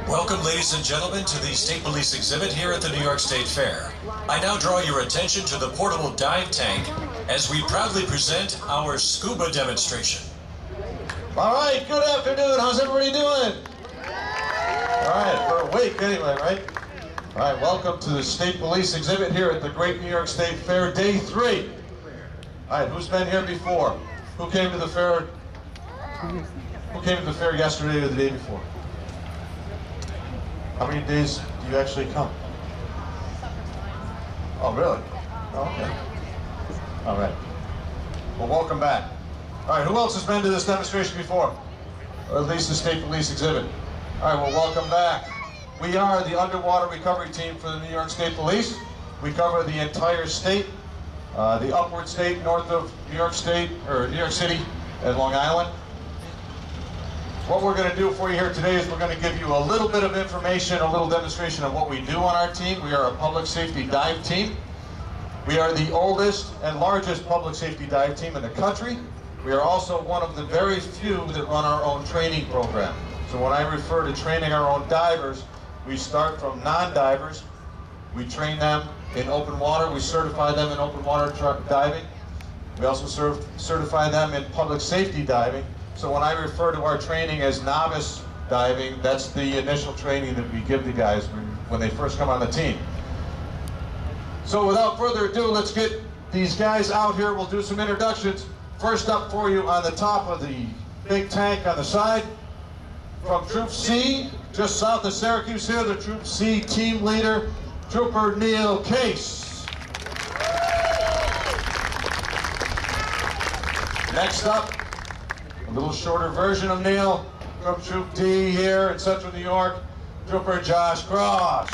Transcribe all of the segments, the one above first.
Welcome, ladies and gentlemen, to the State Police exhibit here at the New York State Fair. I now draw your attention to the portable dive tank as we proudly present our scuba demonstration. All right, good afternoon. How's everybody doing? All right, we're awake anyway, right? All right, welcome to the State Police exhibit here at the Great New York State Fair, Day 3. All right, who's been here before? Who came to the fair? Who came to the fair yesterday or the day before? How many days do you actually come? Oh, really? Oh, okay. All right. Well, welcome back. All right, who else has been to this demonstration before? Or at least the State Police exhibit. All right, well, welcome back. We are the underwater recovery team for the New York State Police. We cover the entire state, the upward state north of New York State, or New York City and Long Island. What we're going to do for you here today is we're going to give you a little bit of information, a little demonstration of what we do on our team. We are a public safety dive team. We are the oldest and largest public safety dive team in the country. We are also one of the very few that run our own training program. So when I refer to training our own divers, we start from non-divers. We train them in open water. We certify them in open water diving. We also certify them in public safety diving. So when I refer to our training as novice diving, that's the initial training that we give the guys when they first come on the team. So without further ado, let's get these guys out here. We'll do some introductions. First up for you on the top of the big tank on the side, from Troop C, just south of Syracuse here, the Troop C team leader, Trooper Neil Case. Next up, a little shorter version of Neil, from Troop D here in Central New York, Trooper Josh Cross.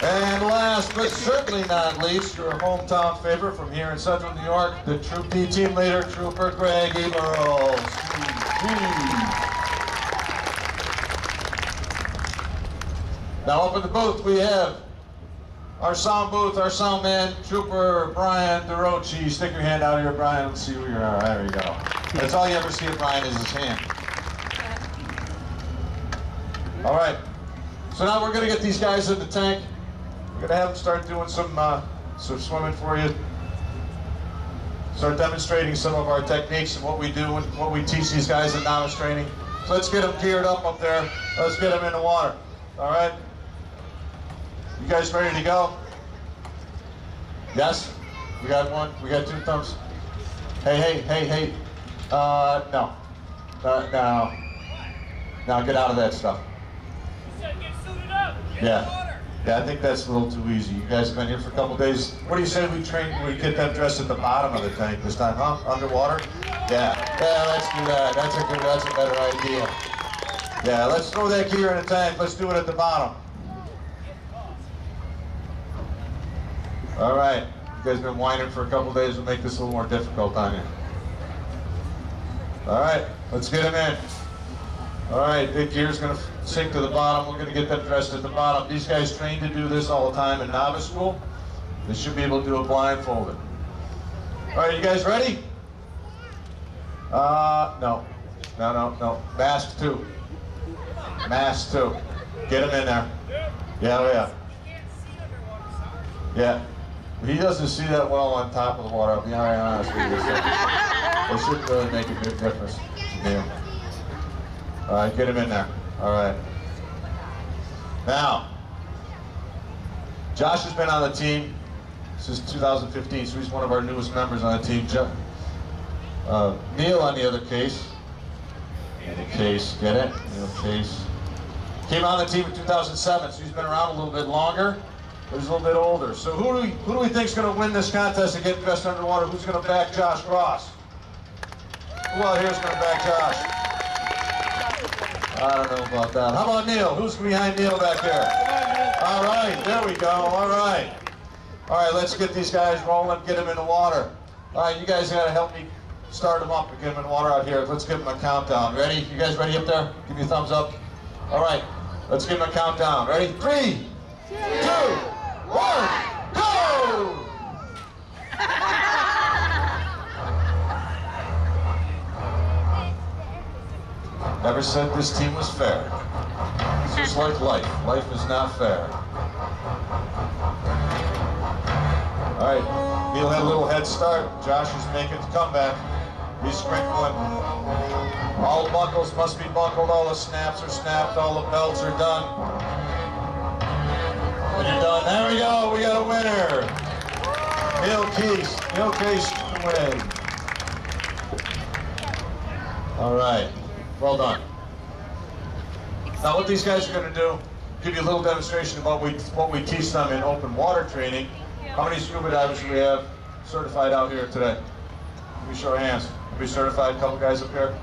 And last but certainly not least, your hometown favorite from here in Central New York, the Troop D team leader, Trooper Greg Eberls. Now up in the booth we have our sound booth, our sound man, Trooper Brian DeRochi. Stick your hand out here, Brian. Let's see where you are. There you go. That's all you ever see of Brian is his hand. All right. So now we're going to get these guys in the tank. We're going to have them start doing some swimming for you. Start demonstrating some of our techniques and what we do and what we teach these guys in novice training. So let's get them geared up there. Let's get them in the water. All right. You guys ready to go? Yes? We got one? We got two thumbs? Hey. No. No, get out of that stuff. You said get suited up. Yeah. Yeah, I think that's a little too easy. You guys have been here for a couple days. What do you say we get them dressed at the bottom of the tank this time, huh? Underwater? Yeah. Yeah, let's do that. That's a better idea. Yeah, let's throw that gear in the tank. Let's do it at the bottom. All right. You guys have been whining for a couple days. We'll make this a little more difficult on you. All right. Let's get them in. All right. The gear's going to sink to the bottom. We're going to get them dressed at the bottom. These guys train to do this all the time in novice school. They should be able to do it blindfolded. All right. You guys ready? No. Mask 2. Mask 2. Get him in there. Yeah. Yeah. He doesn't see that well on top of the water. I'll be honest with you. So it should really make a big difference to him. All right, get him in there. All right. Now, Josh has been on the team since 2015, so he's one of our newest members on the team. Neil, on the other case, get it? Neil Case. Came on the team in 2007, so he's been around a little bit longer. He's a little bit older. So who do we think is going to win this contest and get dressed underwater? Who's going to back Josh Cross? Who out here is going to back Josh? I don't know about that. How about Neil? Who's behind Neil back there? All right, there we go. All right, let's get these guys rolling, get them in the water. All right, you guys got to help me start them up and get them in the water out here. Let's give them a countdown. Ready? You guys ready up there? Give me a thumbs up. All right, let's give them a countdown. Ready? 3, 2, 1, go! Never said this team was fair. It's just like life. Life is not fair. All right, Neil had a little head start. Josh is making the comeback. He's sprinkling. All the buckles must be buckled. All the snaps are snapped. All the belts are done. When you're done, there we go. We got a winner. Neil Case to win. All right, well done. Now what these guys are going to do, give you a little demonstration about what we teach them in open water training. How many scuba divers do we have certified out here today? Let me show of hands. Be certified, a couple guys up here.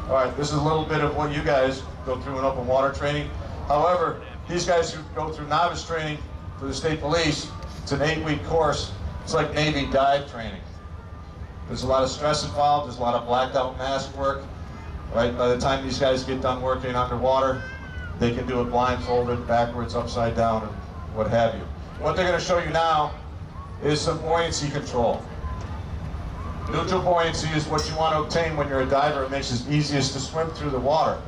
All right, this is a little bit of what you guys go through in open water training. However, these guys who go through novice training for the state police, it's an 8-week course. It's like Navy dive training. There's a lot of stress involved. There's a lot of blacked out mask work. Right? By the time these guys get done working underwater, they can do it blindfolded, backwards, upside down, and what have you. What they're going to show you now is some buoyancy control. Neutral buoyancy is what you want to obtain when you're a diver. It makes it easiest to swim through the water.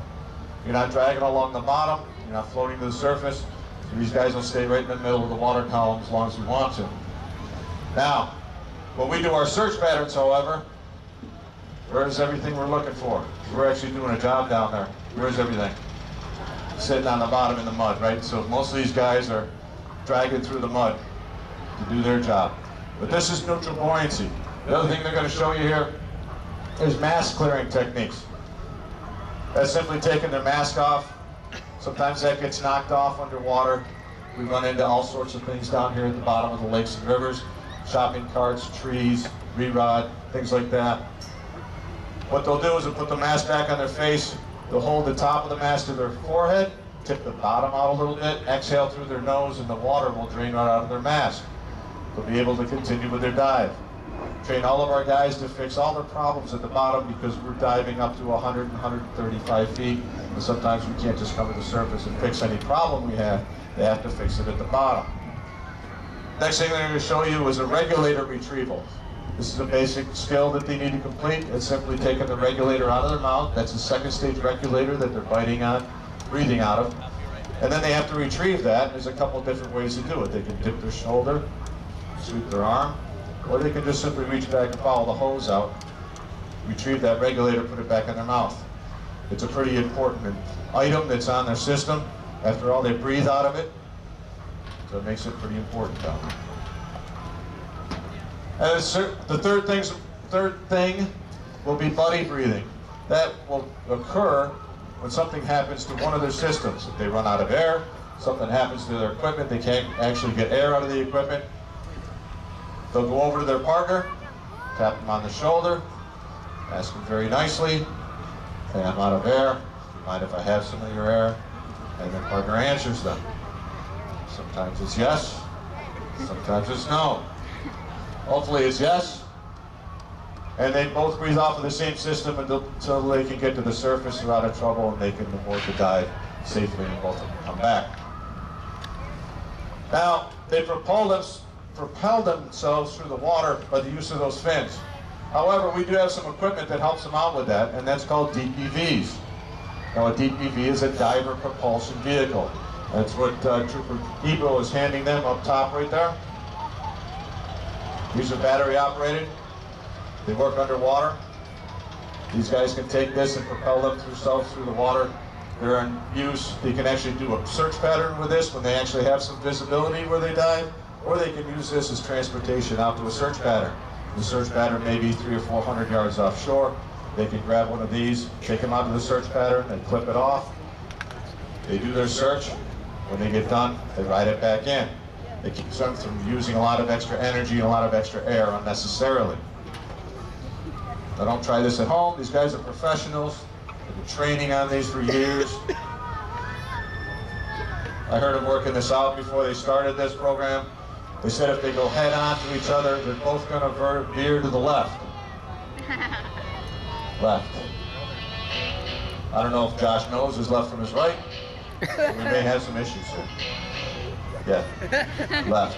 You're not dragging along the bottom. You're not floating to the surface. So these guys will stay right in the middle of the water column as long as you want to. Now, when we do our search patterns, however, where's everything we're looking for? We're actually doing a job down there. Where's everything? Sitting on the bottom in the mud, right? So most of these guys are dragging through the mud to do their job. But this is neutral buoyancy. The other thing they're going to show you here is mask clearing techniques. That's simply taking their mask off. Sometimes that gets knocked off underwater. We run into all sorts of things down here at the bottom of the lakes and rivers. Shopping carts, trees, re-rod, things like that. What they'll do is they'll put the mask back on their face. They'll hold the top of the mask to their forehead, tip the bottom out a little bit, exhale through their nose, and the water will drain right out of their mask. They'll be able to continue with their dive. Train all of our guys to fix all their problems at the bottom because we're diving up to 100 and 135 feet, and sometimes we can't just come to the surface and fix any problem we have. They have to fix it at the bottom. Next thing they're going to show you is a regulator retrieval. This is a basic skill that they need to complete. It's simply taking the regulator out of their mouth. That's a second stage regulator that they're biting on, breathing out of. And then they have to retrieve that. There's a couple different ways to do it. They can dip their shoulder, sweep their arm, or they can just simply reach back and follow the hose out, retrieve that regulator, put it back in their mouth. It's a pretty important item that's on their system. After all, they breathe out of it, so it makes it pretty important down there. And the third thing will be buddy breathing. That will occur when something happens to one of their systems. If they run out of air, something happens to their equipment, they can't actually get air out of the equipment. They'll go over to their partner, tap them on the shoulder, ask them very nicely, hey, I'm out of air, do you mind if I have some of your air? And the partner answers them. Sometimes it's yes, sometimes it's no. Hopefully it's yes. And they both breathe off of the same system until they can get to the surface without a trouble and they can afford to dive safely and both of them come back. Now, they propel themselves through the water by the use of those fins. However, we do have some equipment that helps them out with that, and that's called DPVs. Now, a DPV is a diver propulsion vehicle. That's what Trooper Ebro is handing them up top right there. These are battery operated. They work underwater. These guys can take this and propel themselves through the water. They're in use. They can actually do a search pattern with this when they actually have some visibility where they dive, or they can use this as transportation out to a search pattern. The search pattern may be 300 or 400 yards offshore. They can grab one of these, take them out to the search pattern, and clip it off. They do their search. When they get done, they ride it back in. It keeps them from using a lot of extra energy and a lot of extra air unnecessarily. Now, don't try this at home. These guys are professionals. They've been training on these for years. I heard them working this out before they started this program. They said if they go head on to each other, they're both going to veer to the left. Left. I don't know if Josh knows his left from his right. We may have some issues here. Yeah, left.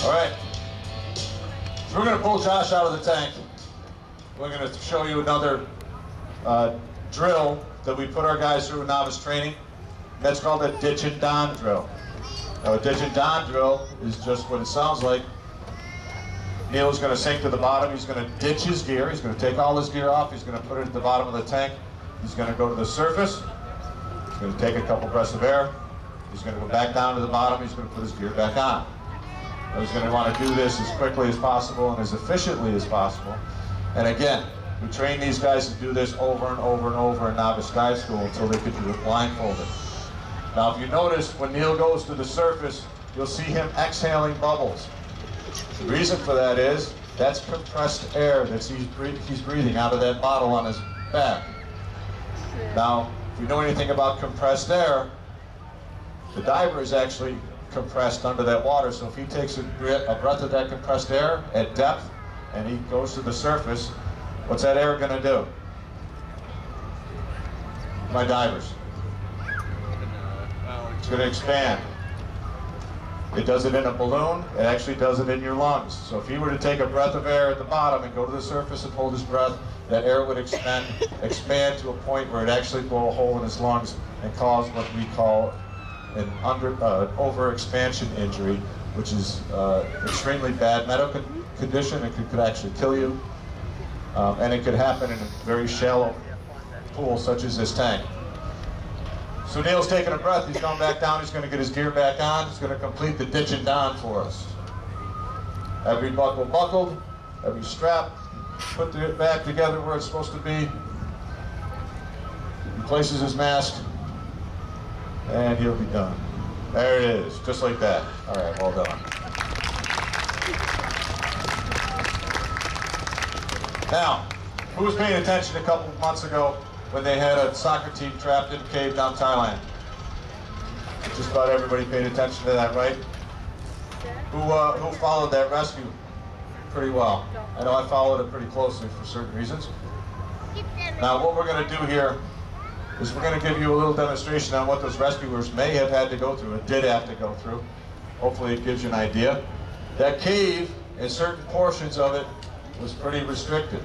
All right. So we're going to pull Josh out of the tank. we're going to show you another drill that we put our guys through in novice training. That's called a ditch and don drill. Now, a ditch and don drill is just what it sounds like. Neil's going to sink to the bottom. He's going to ditch his gear. He's going to take all his gear off. He's going to put it at the bottom of the tank. He's going to go to the surface. He's going to take a couple breaths of air. He's going to go back down to the bottom. He's going to put his gear back on. Now, he's going to want to do this as quickly as possible and as efficiently as possible. And again, we train these guys to do this over and over and over in novice dive school until they can do it blindfolded. Now, if you notice, when Neil goes to the surface, you'll see him exhaling bubbles. The reason for that is that's compressed air that he's breathing out of that bottle on his back. Now, if you know anything about compressed air, the diver is actually compressed under that water. So if he takes a breath of that compressed air at depth and he goes to the surface, what's that air going to do? My divers. It's going to expand. It does it in a balloon. It actually does it in your lungs. So if he were to take a breath of air at the bottom and go to the surface and hold his breath, that air would expand to a point where it actually blow a hole in his lungs and cause what we call an overexpansion injury, which is extremely bad medical condition. It could actually kill you, and it could happen in a very shallow pool such as this tank. So Neil's taking a breath. He's going back down. He's going to get his gear back on. He's going to complete the ditch and don for us. Every buckle buckled, every strap put it back together where it's supposed to be. He places his mask, and he'll be done. There it is, just like that. All right, well done. Now, who was paying attention a couple of months ago when they had a soccer team trapped in a cave down Thailand? Just about everybody paid attention to that, right? Who followed that rescue pretty well? I know I followed it pretty closely for certain reasons. Now, what we're going to do here is we're going to give you a little demonstration on what those rescuers may have had to go through and did have to go through. Hopefully it gives you an idea. That cave, and certain portions of it, was pretty restricted.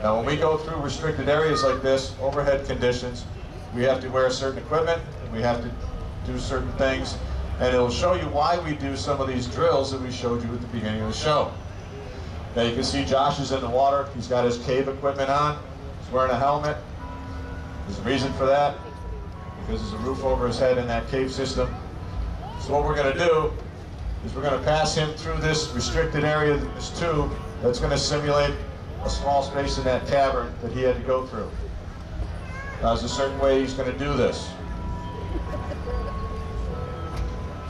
Now, when we go through restricted areas like this, overhead conditions, we have to wear certain equipment, and we have to do certain things, and it'll show you why we do some of these drills that we showed you at the beginning of the show. Now, you can see Josh is in the water. He's got his cave equipment on. He's wearing a helmet. There's a reason for that, because there's a roof over his head in that cave system. So what we're going to do is we're going to pass him through this restricted area, this tube, that's going to simulate a small space in that cavern that he had to go through. Now, there's a certain way he's going to do this.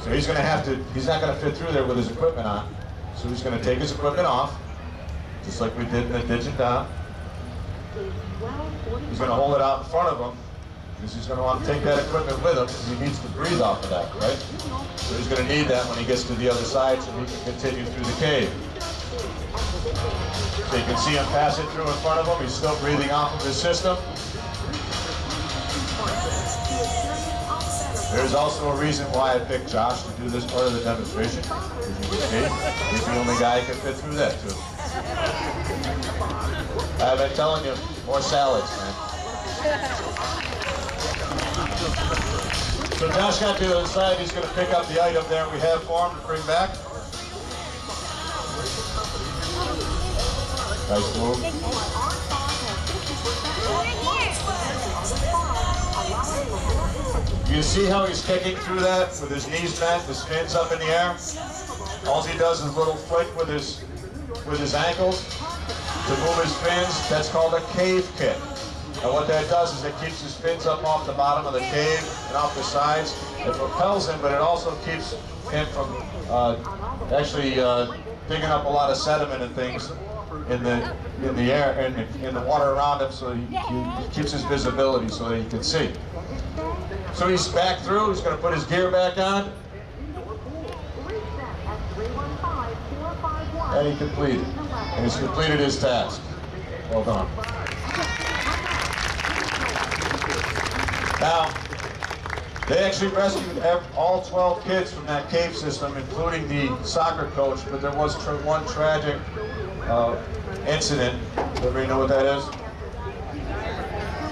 So he's not going to fit through there with his equipment on. So he's going to take his equipment off, just like we did in the ditch and don. He's going to hold it out in front of him, because he's going to want to take that equipment with him, because he needs to breathe off of that, right? So he's going to need that when he gets to the other side so he can continue through the cave. So you can see him pass it through in front of him. He's still breathing off of his system. There's also a reason why I picked Josh to do this part of the demonstration. As you can see, he's the only guy who can fit through that too. I've been telling you, more salads, man. So Josh got to the other side. He's going to pick up the item there we have for him to bring back. Nice move. You see how he's kicking through that with his knees bent, his fins up in the air? All he does is a little flick with his ankles to move his fins. That's called a cave kick. And what that does is it keeps his fins up off the bottom of the cave and off the sides. It propels him, but it also keeps him from digging up a lot of sediment and things in the air and in the water around him, so he keeps his visibility so that he can see. So he's back through. He's going to put his gear back on, and he completed. And he's completed his task. Well done. Now, they actually rescued all 12 kids from that cave system, including the soccer coach, but there was one tragic incident Everybody know what that is?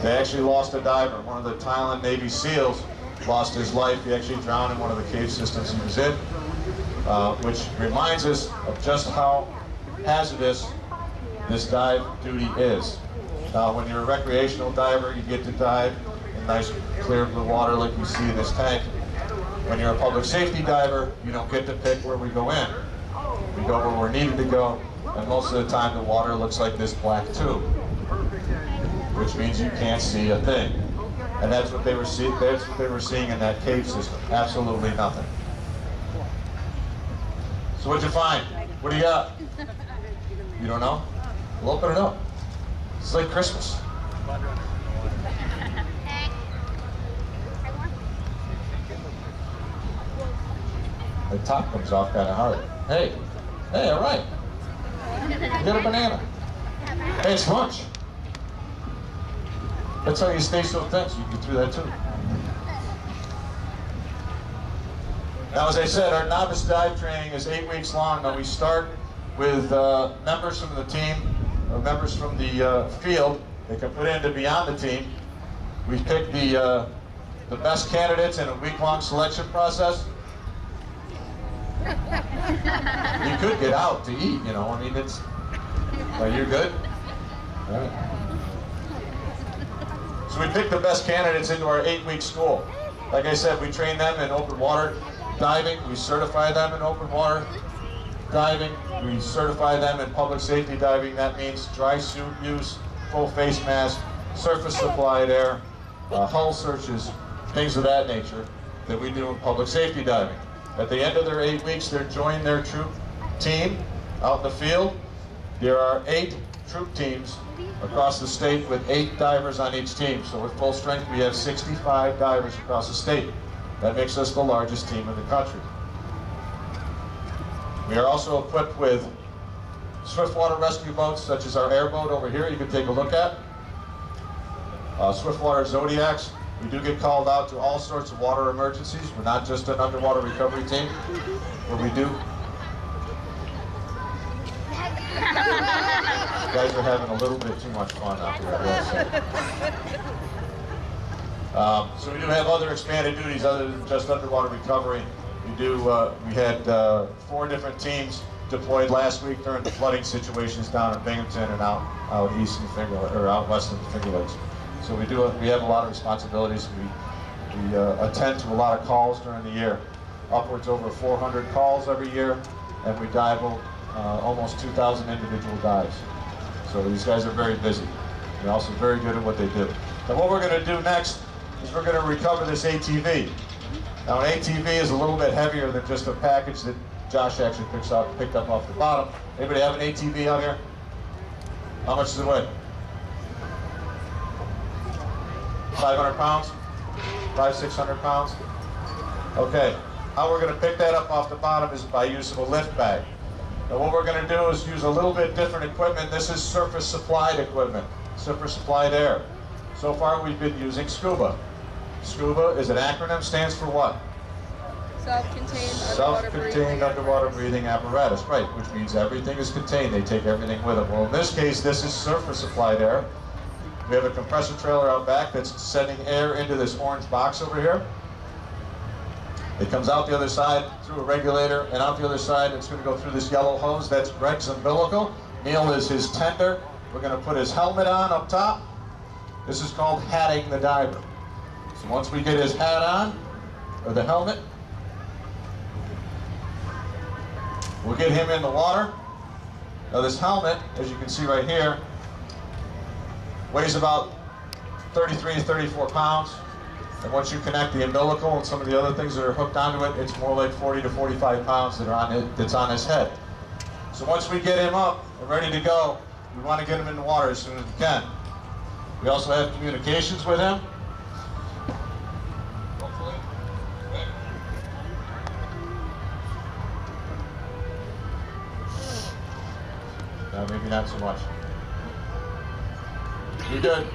They actually lost a diver. One of the Thailand Navy SEALs lost his life. He actually drowned in one of the cave systems he was in, which reminds us of just how hazardous this dive duty is. Now, when you're a recreational diver, you get to dive in nice, clear blue water like you see in this tank. When you're a public safety diver, you don't get to pick where we go in. We go where we're needed to go, and most of the time the water looks like this black tube, which means you can't see a thing. And that's what they were seeing. That's what they were seeing in that cave system. Absolutely nothing. So what'd you find? What do you got? You don't know? Well, open it up. It's like Christmas. The top comes off kind of hard. Hey, all right. You got a banana. Hey, it's lunch. That's how you stay so tense. You can get through that too. Now, as I said, our novice dive training is 8 weeks long. Now, we start with members from the team, or members from the field. They can put in to be on the team. We pick the best candidates in a week-long selection process. You could get out to eat, you know. I mean, it's. Well, you're good. All right. So we pick the best candidates into our 8-week school. Like I said, we train them in open water diving. We certify them in open water diving. We certify them in public safety diving. That means dry suit use, full face mask, surface supplied air, hull searches, things of that nature that we do in public safety diving. At the end of their 8 weeks, they're joining their troop team out in the field. There are 8 troop teams across the state with 8 divers on each team. So with full strength, we have 65 divers across the state. That makes us the largest team in the country. We are also equipped with swiftwater rescue boats, such as our airboat over here you can take a look at. Swiftwater Zodiacs. We do get called out to all sorts of water emergencies. We're not just an underwater recovery team, but we do. You guys are having a little bit too much fun out here, I will say. So we do have other expanded duties other than just underwater recovery. We had 4 different teams deployed last week during the flooding situations down in Binghamton and out east in out west in the Finger Lakes. So we have a lot of responsibilities. We attend to a lot of calls during the year, upwards over 400 calls every year, and we dive almost 2,000 individual dives. So these guys are very busy. They're also very good at what they do. And what we're going to do next is we're going to recover this ATV. Now, an ATV is a little bit heavier than just a package that Josh actually picked up off the bottom. Anybody have an ATV out here? How much does it weigh? 500 pounds? 500-600 pounds? Okay. How we're going to pick that up off the bottom is by use of a lift bag. Now what we're going to do is use a little bit different equipment. This is surface supplied equipment, surface supplied air. So far we've been using SCUBA. SCUBA is an acronym, stands for what? Self-contained underwater breathing apparatus, right, which means everything is contained. They take everything with them. Well, in this case, this is surface supplied air. We have a compressor trailer out back that's sending air into this orange box over here. It comes out the other side through a regulator, and out the other side it's going to go through this yellow hose. That's Greg's umbilical. Neil is his tender. We're going to put his helmet on up top. This is called hatting the diver. So once we get his hat on, or the helmet, we'll get him in the water. Now this helmet, as you can see right here, weighs about 33 to 34 pounds. And once you connect the umbilical and some of the other things that are hooked onto it, it's more like 40 to 45 pounds that's on his head. So once we get him up and ready to go, we want to get him in the water as soon as we can. We also have communications with him. No, maybe not so much. You're good.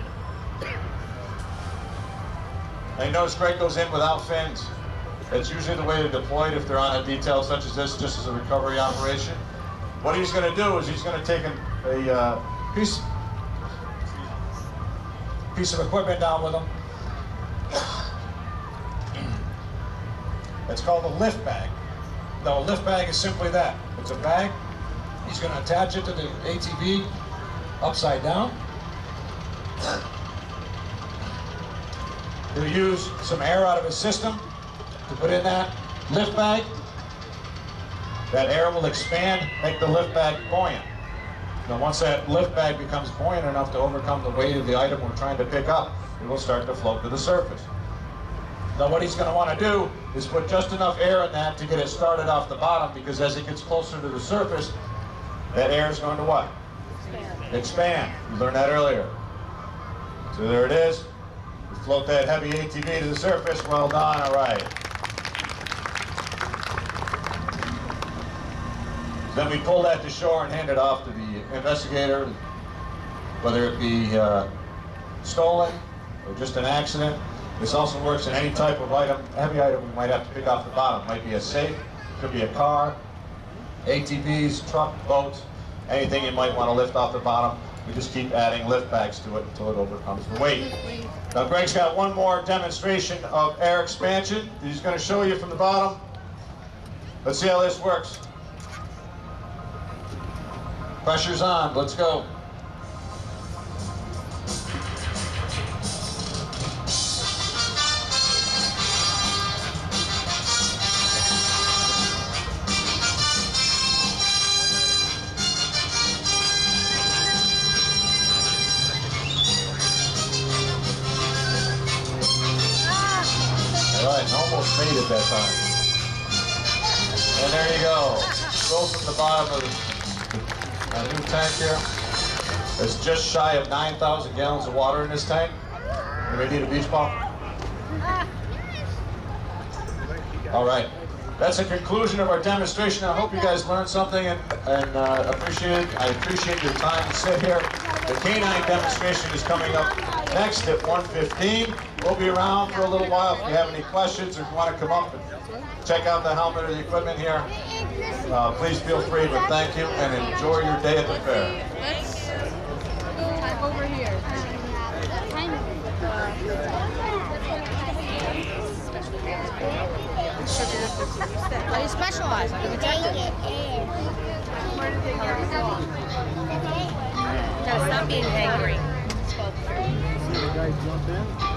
Now you notice Greg goes in without fins. That's usually the way to deploy it if they're on a detail such as this, just as a recovery operation. What he's going to do is he's going to take a piece piece of equipment down with him. It's called a lift bag. Now, a lift bag is simply that. It's a bag. He's going to attach it to the ATV upside down. He'll use some air out of his system to put in that lift bag. That air will expand, make the lift bag buoyant. Now, once that lift bag becomes buoyant enough to overcome the weight of the item we're trying to pick up, it will start to float to the surface. Now, what he's going to want to do is put just enough air in that to get it started off the bottom, because as it gets closer to the surface, that air is going to what? Expand. We learned that earlier. So there it is. We float that heavy ATV to the surface. Well done. All right. Then we pull that to shore and hand it off to the investigator, whether it be stolen or just an accident. This also works in any type of item, heavy item we might have to pick off the bottom. It might be a safe, could be a car, ATVs, truck, boats, anything you might want to lift off the bottom. We just keep adding lift bags to it until it overcomes the weight. Now Greg's got one more demonstration of air expansion. He's going to show you from the bottom. Let's see how this works. Pressure's on, let's go. All right, almost made it that time. And there you go. Go from the bottom of a new tank here. It's just shy of 9,000 gallons of water in this tank. Anybody need a beach ball? All right. That's the conclusion of our demonstration. I hope you guys learned something and appreciate it. I appreciate your time to sit here. The canine demonstration is coming up next at 1:15. We'll be around for a little while. If you have any questions or if you want to come up and check out the helmet or the equipment here, please feel free. But thank you and enjoy your day at the fair. Over here. You specialize. Gotta stop being angry. See the guy jump in.